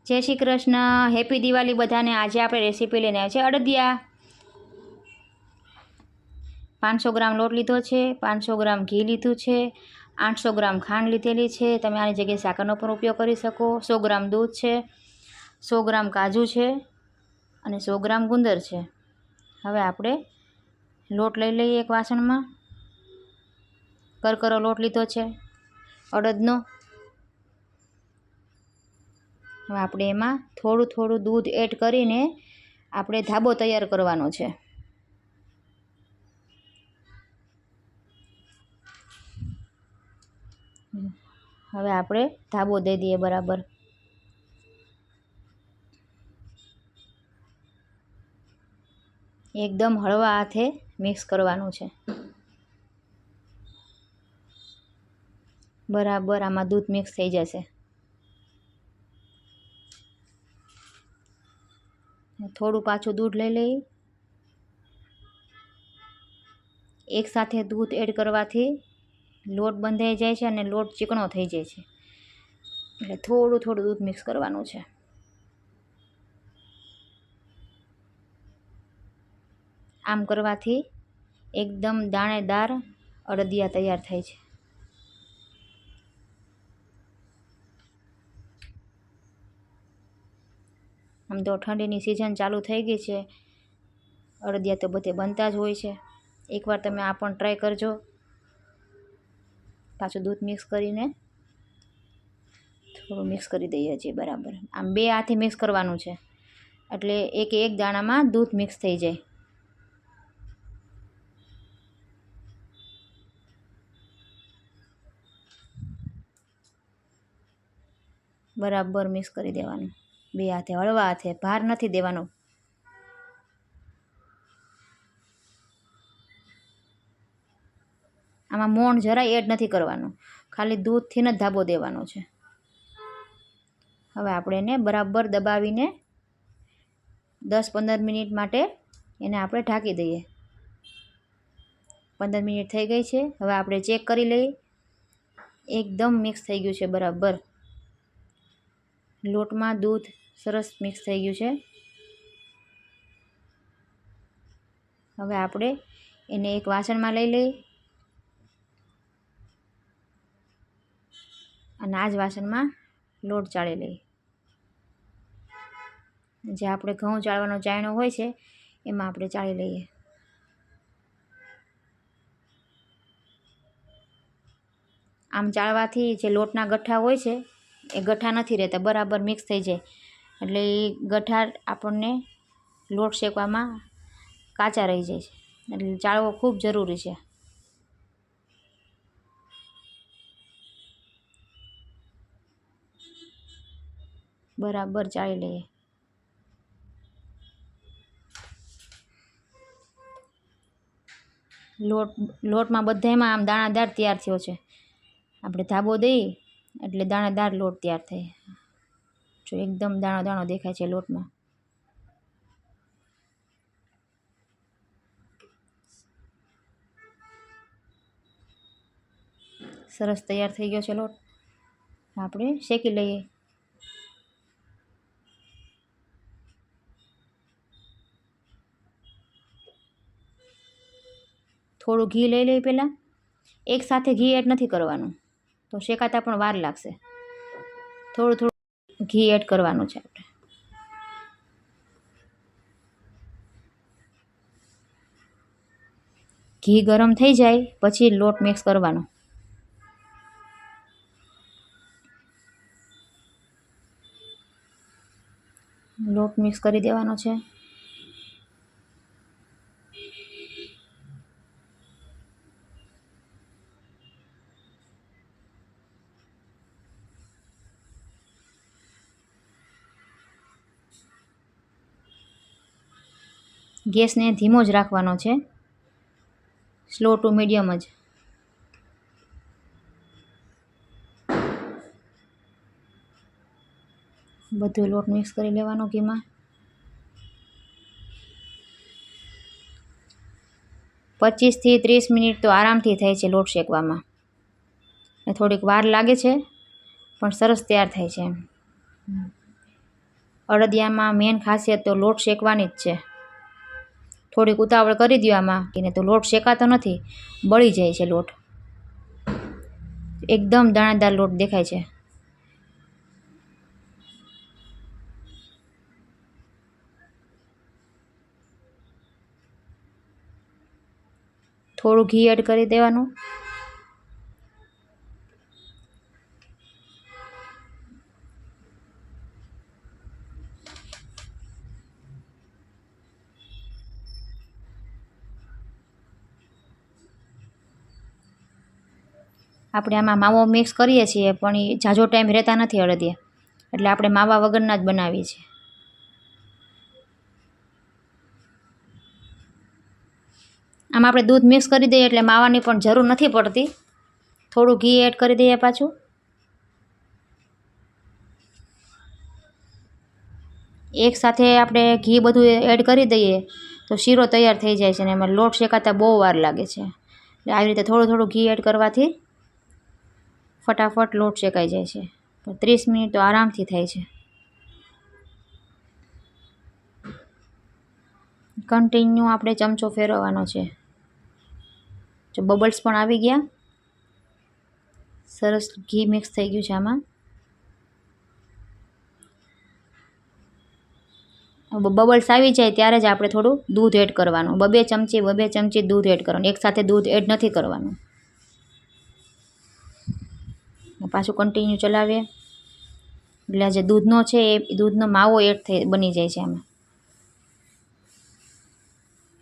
જય શ્રી કૃષ્ણ, હેપી દિવાળી બધાને। આજે આપણે રેસીપી લઈને આવ્યા છે અડદિયા। 500 ગ્રામ લોટ લીધો છે, 500 ગ્રામ ઘી લીધું છે, 800 ગ્રામ ખાંડ લીધેલી છે। તમે આની જગ્યાએ સાકરનો પણ ઉપયોગ કરી શકો। 100 ગ્રામ દૂધ છે, 100 ગ્રામ કાજુ છે અને 100 ગ્રામ ગુંદર છે। હવે આપણે લોટ લઈ લઈએ એક વાસણમાં। કરકરો લોટ લીધો છે અડદનો। હવે આપણે એમાં થોડું થોડું દૂધ એડ કરીને આપણે ધાબો તૈયાર કરવાનો છે। હવે આપણે ધાબો દઈ દઈએ બરાબર। એકદમ હળવા હાથે મિક્સ કરવાનું છે બરાબર। આમાં દૂધ મિક્સ થઈ જશે। થોડું પાછું દૂધ લઈ લઈએ। એકસાથે દૂધ એડ કરવાથી લોટ બંધાઈ જાય છે અને લોટ ચીકણો થઈ જાય છે, એટલે થોડું થોડું દૂધ મિક્સ કરવાનું છે। આમ કરવાથી એકદમ દાણેદાર અડદિયા તૈયાર થાય છે। આમ તો ઠંડીની સિઝન ચાલુ થઈ ગઈ છે, અડદિયા તો બધે બનતા જ હોય છે। એકવાર તમે આ પણ ટ્રાય કરજો। પાછું દૂધ મિક્સ કરીને થોડું મિક્સ કરી દઈએ છીએ બરાબર। આમ બે હાથે મિક્સ કરવાનું છે, એટલે એક એક દાણામાં દૂધ મિક્સ થઈ જાય। બરાબર મિક્સ કરી દેવાનું બે હાથે, હળવા હાથે, ભાર નથી દેવાનો। આમાં મોણ જરાય એડ નથી કરવાનું, ખાલી દૂધથી જ ધાબો દેવાનો છે। હવે આપણે એને બરાબર દબાવીને 10-15 મિનિટ માટે એને આપણે ઢાંકી દઈએ। 15 મિનિટ થઈ ગઈ છે। હવે આપણે ચેક કરી લઈએ। એકદમ મિક્સ થઈ ગયું છે બરાબર। લોટમાં દૂધ સરસ મિક્સ થઈ ગયું છે। હવે આપણે એને એક વાસણમાં લઈ લઈએ અને આ જ વાસણમાં લોટ ચાળી લઈએ। જે આપણે ઘઉં ચાળવાનો ચાયણો હોય છે એમાં આપણે ચાળી લઈએ। આમ ચાળવાથી જે લોટના ગઠ્ઠા હોય છે એ ગઠ્ઠા નથી રહેતા, બરાબર મિક્સ થઈ જાય, એટલે એ ગઠ્ઠા આપણને લોટ શેકવામાં કાચા રહી જાય છે, એટલે ચાળવો ખૂબ જરૂરી છે। બરાબર ચાળી લઈએ। લોટમાં બધામાં આમ દાણાદાર તૈયાર થયો છે। આપણે ધાબો દઈએ એટલે દાણાદાર લોટ તૈયાર થાય। જો એકદમ દાણો દાણો દેખાય છે લોટમાં। સરસ તૈયાર થઈ ગયો છે લોટ। આપણે શેકી લઈએ। થોડું ઘી લઈ લઈએ પહેલાં। એકસાથે ઘી એડ નથી કરવાનું, તો શેકાતા પણ વાર લાગશે। થોડું થોડું ઘી એડ કરવાનું છે આપણે। ઘી ગરમ થઈ જાય પછી લોટ મિક્સ કરવાનો। લોટ મિક્સ કરી દેવાનો છે। ગેસને ધીમો જ રાખવાનો છે, સ્લો ટુ મીડિયમ જ। બધું લોટ મિક્સ કરી લેવાનો ઘીમાં। 25થી 30 મિનિટ તો આરામથી થાય છે લોટ શેકવામાં। થોડીક વાર લાગે છે પણ સરસ તૈયાર થાય છે। અડદિયામાં મેન ખાસિયત તો લોટ શેકવાની જ છે. થોડીક ઉતાવળ કરી દો આમાં કે તો લોટ શેકાતો નથી, બળી જાય છે લોટ. એકદમ દાણેદાર લોટ દેખાય છે. થોડું ઘી એડ કરી દેવાનું. આપણે આમાં માવો મિક્સ કરીએ છીએ પણ એ ઝાઝો ટાઈમ રહેતા નથી અડદિયા, એટલે આપણે માવા વગરના જ બનાવીએ છીએ. આમાં આપણે દૂધ મિક્સ કરી દઈએ એટલે માવાની પણ જરૂર નથી પડતી. થોડું ઘી એડ કરી દઈએ પાછું. એક સાથે આપણે ઘી બધું એડ કરી દઈએ તો શીરો તૈયાર થઈ જાય છે ને એમાં લોટ શેકાતા બહુ વાર લાગે છે. એટલે આવી રીતે થોડું થોડું ઘી એડ કરવાથી ફટાફટ લોટ શેકાઈ જાય છે. 30 મિનિટ તો આરામથી થાય છે. કન્ટિન્યુ આપણે ચમચો ફેરવવાનો છે. જો બબલ્સ પણ આવી ગયા, સરસ ઘી મિક્સ થઈ ગયું છે આમાં. બબલ્સ આવી જાય ત્યારે જ આપણે થોડું દૂધ એડ કરવાનું. 2 ચમચી દૂધ એડ કરવાનું. એકસાથે દૂધ એડ નથી કરવાનું. પાછું કન્ટિન્યુ ચલાવીએ એટલે જે દૂધનો છે એ દૂધનો માવો બની જાય છે આમાં,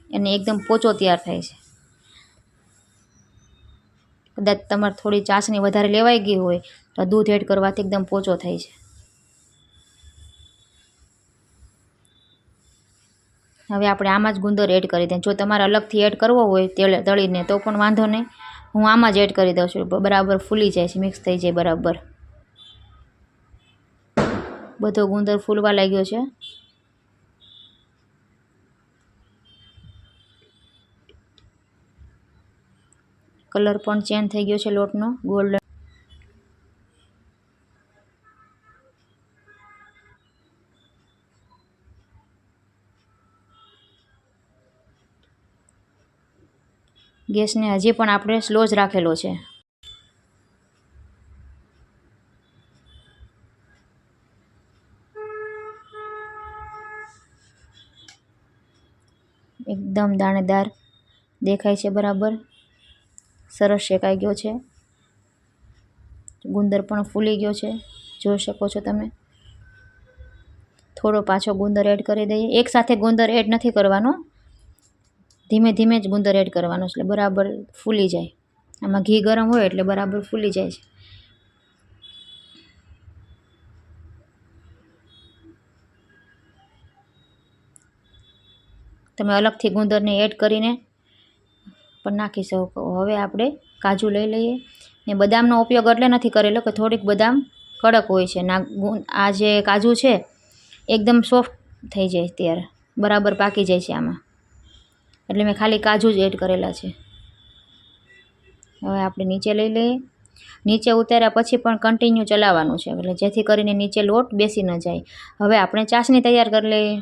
અને એકદમ પોચો તૈયાર થાય છે. કદાચ તમારે થોડી ચાસણી વધારે લેવાઈ ગઈ હોય તો દૂધ એડ કરવાથી એકદમ પોચો થાય છે. હવે આપણે આમાં જ ગુંદર એડ કરી દઈએ. જો તમારે અલગથી એડ કરવો હોય તળીને તો પણ વાંધો નહીં, હું આમાં જ એડ કરી દઉં છું. બરાબર ફૂલી જાય છે, મિક્સ થઈ જાય બરાબર. બધો ગુંદર ફૂલવા લાગ્યો છે. કલર પણ ચેન્જ થઈ ગયો છે લોટનો, ગોલ્ડન. ગેસને હજી પણ આપણે સ્લો જ રાખેલો છે. એકદમ દાણેદાર દેખાય છે બરાબર. સરસ શેકાઈ ગયો છે. ગુંદર પણ ફૂલી ગયો છે, જોઈ શકો છો તમે. થોડો પાછો ગુંદર એડ કરી દઈએ. એકસાથે ગુંદર એડ નથી કરવાનો, ધીમે ધીમે જ ગુંદર એડ કરવાનો એટલે બરાબર ફૂલી જાય. આમાં ઘી ગરમ હોય એટલે બરાબર ફૂલી જાય છે. તમે અલગથી ગુંદરને એડ કરીને પણ નાખી શકો. હવે આપણે કાજુ લઈ લઈએ. ને બદામનો ઉપયોગ એટલે નથી કરેલો કે થોડીક બદામ કડક હોય છે. આ જે કાજુ છે એકદમ સોફ્ટ થઈ જાય ત્યારે બરાબર પાકી જાય છે આમાં, એટલે મેં ખાલી કાજુ જ એડ કરેલા છે. હવે આપણે નીચે લઈ લઈએ. નીચે ઉતાર્યા પછી પણ કન્ટિન્યુ ચલાવવાનું છે, એટલે જેથી કરીને નીચે લોટ બેસી ન જાય. હવે આપણે ચાસણી તૈયાર કરી લઈએ.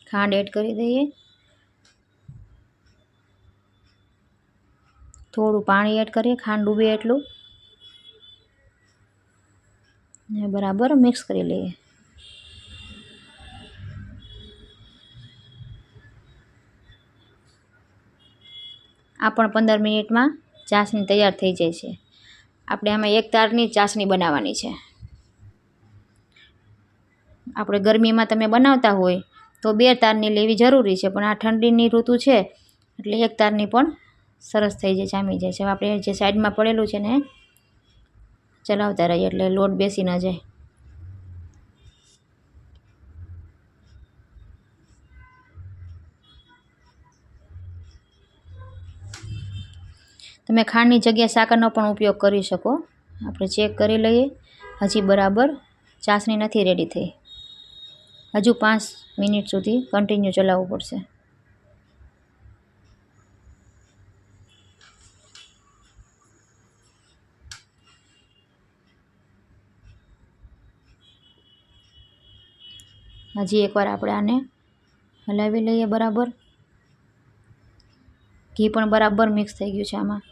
ખાંડ એડ કરી દઈએ. થોડું પાણી એડ કરીએ, ખાંડ ડૂબે એટલું, ને બરાબર મિક્સ કરી લઈએ. આ પણ 15 મિનિટમાં ચાસણી તૈયાર થઈ જાય છે. આપણે આમાં એક તારની ચાસણી બનાવવાની છે. આપણે ગરમીમાં તમે બનાવતા હોય તો 2 તારની લેવી જરૂરી છે, પણ આ ઠંડીની ઋતુ છે એટલે 1 તારની પણ સરસ થઈ જાય, જામી જાય છે. હવે આપણે જે સાઈડમાં પડેલું છે ને ચલાવતા રહીએ એટલે લોટ બેસી ન જાય. તમે ખાંડની જગ્યાએ સાકરનો પણ ઉપયોગ કરી શકો. આપણે ચેક કરી લઈએ. હજી બરાબર ચાસણી નથી રેડી થઈ. હજુ 5 મિનિટ સુધી કન્ટિન્યુ ચલાવવું પડશે. હજી એકવાર આપણે આને હલાવી લઈએ બરાબર. ઘી પણ બરાબર મિક્સ થઈ ગયું છે આમાં.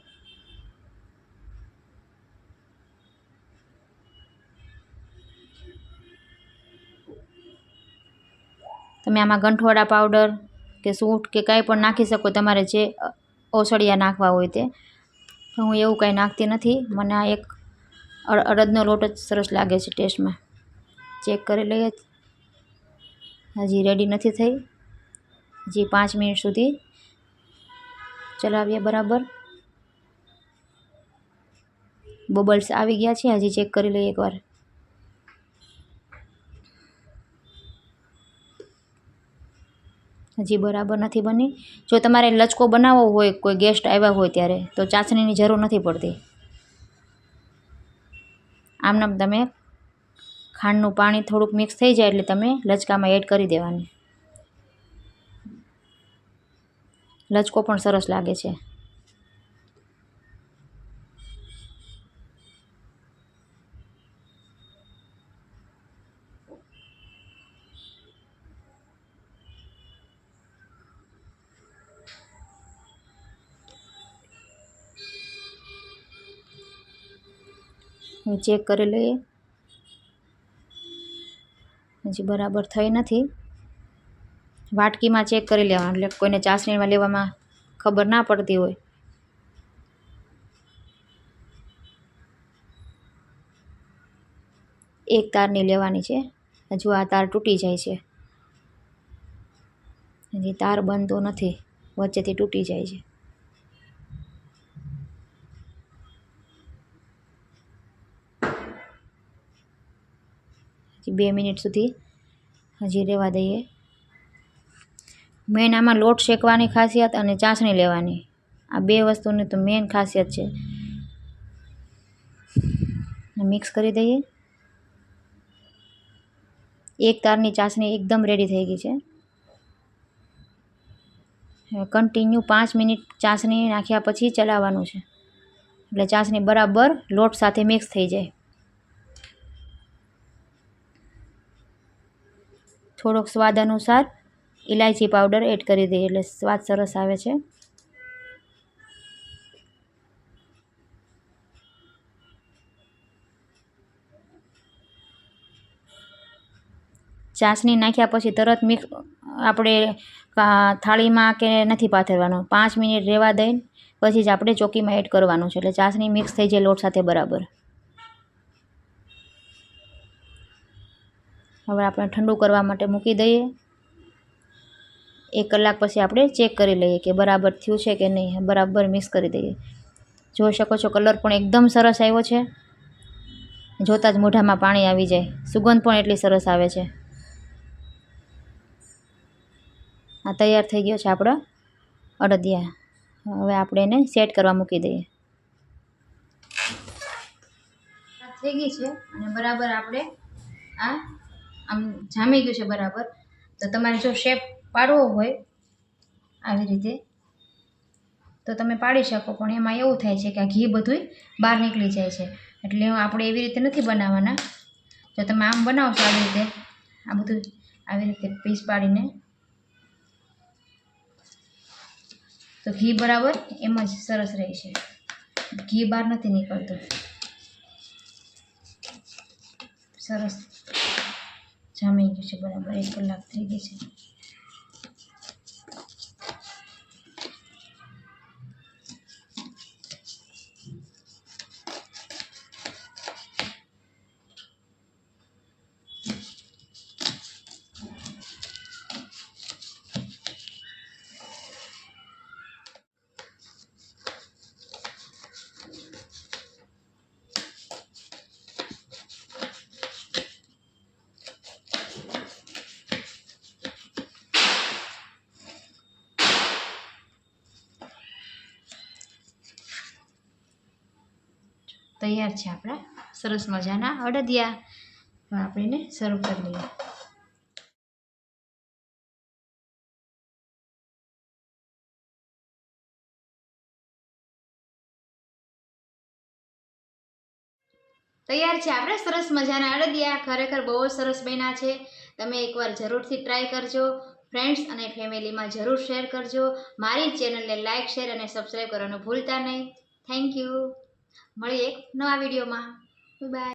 તમે આમાં ગંઠોડા પાવડર કે સૂંઠ કે કાંઈ પણ નાખી શકો, તમારે જે ઓસળિયા નાખવા હોય તે. હું એવું કાંઈ નાખતી નથી. મને આ એક અડદનો લોટ જ સરસ લાગે છે ટેસ્ટમાં. ચેક કરી લઈએ. હજી રેડી નથી થઈ. હજી 5 મિનિટ સુધી ચલાવીએ બરાબર. બબલ્સ આવી ગયા છે. હજી ચેક કરી લઈએ એકવાર. હજી બરાબર નથી બની. જો તમારે લચકો બનાવવો હોય, કોઈ ગેસ્ટ આવ્યા હોય ત્યારે, તો ચાસણીની જરૂર નથી પડતી. આમનામ તમે ખાંડનું પાણી થોડુંક મિક્સ થઈ જાય એટલે તમે લચકામાં એડ કરી દેવાની. લચકો પણ સરસ લાગે છે. હું ચેક કરી લઈએ. હજી બરાબર થઈ નથી. વાટકીમાં ચેક કરી લેવાનું, એટલે કોઈને ચાસણીમાં લેવામાં ખબર ના પડતી હોય. એક તારની લેવાની છે. હજુ આ તાર તૂટી જાય છે. હજી તાર બનતો નથી, વચ્ચેથી તૂટી જાય છે. હજી 2 મિનિટ સુધી હજી રહેવા દઈએ. મેન આમાં લોટ શેકવાની ખાસિયત અને ચાસણી લેવાની, આ 2 વસ્તુની તો મેન ખાસિયત છે. મિક્સ કરી દઈએ. એક તારની ચાસણી એકદમ રેડી થઈ ગઈ છે. કન્ટિન્યુ 5 મિનિટ ચાસણી નાખ્યા પછી ચલાવવાનું છે, એટલે ચાસણી બરાબર લોટ સાથે મિક્સ થઈ જાય. થોડોક સ્વાદ અનુસાર ઇલાયચી પાવડર એડ કરી દઈએ, એટલે સ્વાદ સરસ આવે છે. ચાસણી નાખ્યા પછી તરત મિક્સ આપણે થાળીમાં કે નથી પાથરવાનું. 5 મિનિટ રહેવા દઈને પછી જ આપણે ચોકીમાં એડ કરવાનું છે, એટલે ચાસણી મિક્સ થઈ જાય લોટ સાથે બરાબર. હવે આપણે ઠંડુ કરવા માટે મૂકી દઈએ. 1 કલાક પછી આપણે ચેક કરી લઈએ કે બરાબર થયું છે કે નહીં. બરાબર મિક્સ કરી દઈએ. જોઈ શકો છો કલર પણ એકદમ સરસ આવ્યો છે. જોતાં જ મોઢામાં પાણી આવી જાય. સુગંધ પણ એટલી સરસ આવે છે. આ તૈયાર થઈ ગયો છે આપણો અડદિયા. હવે આપણે એને સેટ કરવા મૂકી દઈએ. થઈ ગઈ છે અને બરાબર આપણે આ આમ જામી ગયું છે બરાબર. તો તમારે જો શેપ પાડવો હોય આવી રીતે તો તમે પાડી શકો, પણ એમાં એવું થાય છે કે આ ઘી બધું બહાર નીકળી જાય છે. એટલે આપણે એવી રીતે નથી બનાવવાના. જો તમે આમ બનાવશો આવી રીતે, આ બધું આવી રીતે પીસ પાડીને, તો ઘી બરાબર એમ જ સરસ રહે છે. ઘી બહાર નથી નીકળતું. સરસ જામી ગયું છે બરાબર. 1 કલાક થઈ ગઈ છે. તૈયાર છે આપણા સરસ મજાના અડદિયા. હવે આપણે એને સર્વ કરી લઈએ. તૈયાર છે આપણે સરસ મજાના અડદિયા. ખરેખર બહુ જ સરસ બન્યા છે. તમે એકવાર જરૂરથી ટ્રાય કરજો. ફ્રેન્ડ્સ અને ફેમિલીમાં જરૂર શેર કરજો. મારી ચેનલને લાઇક, શેર અને સબસ્ક્રાઈબ કરવાનું ભૂલતા નહીં. Thank you. મળીએ એક નવા વિડીયોમાં. બાય.